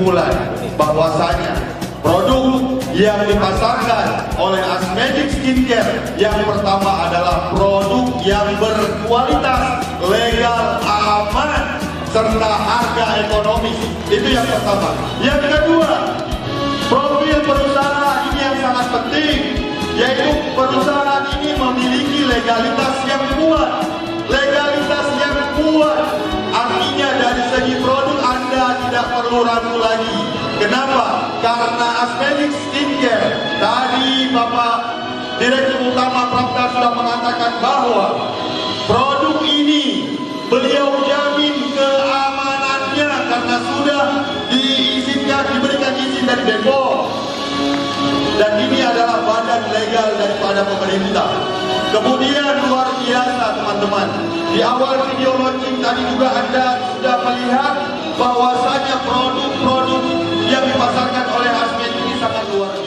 kesimpulan bahwasanya produk yang dipasarkan oleh Asmedic Skincare yang pertama adalah produk yang berkualitas, legal, aman, serta harga ekonomis. Itu yang pertama. Yang kedua, profil perusahaan ini yang sangat penting, yaitu perusahaan ini memiliki legalitas yang kuat. Legalitas yang kuat artinya dari segi produk Anda tidak perlu ragu lagi. Kenapa? Karena Asmedic Skincare, tadi Bapak Direktur Utama Prapta sudah mengatakan bahwa produk ini beliau jamin keamanannya karena sudah diberikan izin dari BPOM. Dan ini adalah badan legal daripada pemerintah. Kemudian luar biasa teman-teman, di awal video launching tadi juga Anda sudah melihat bahwasanya produk-produk yang dipasarkan oleh Asmedic ini sangat luar biasa.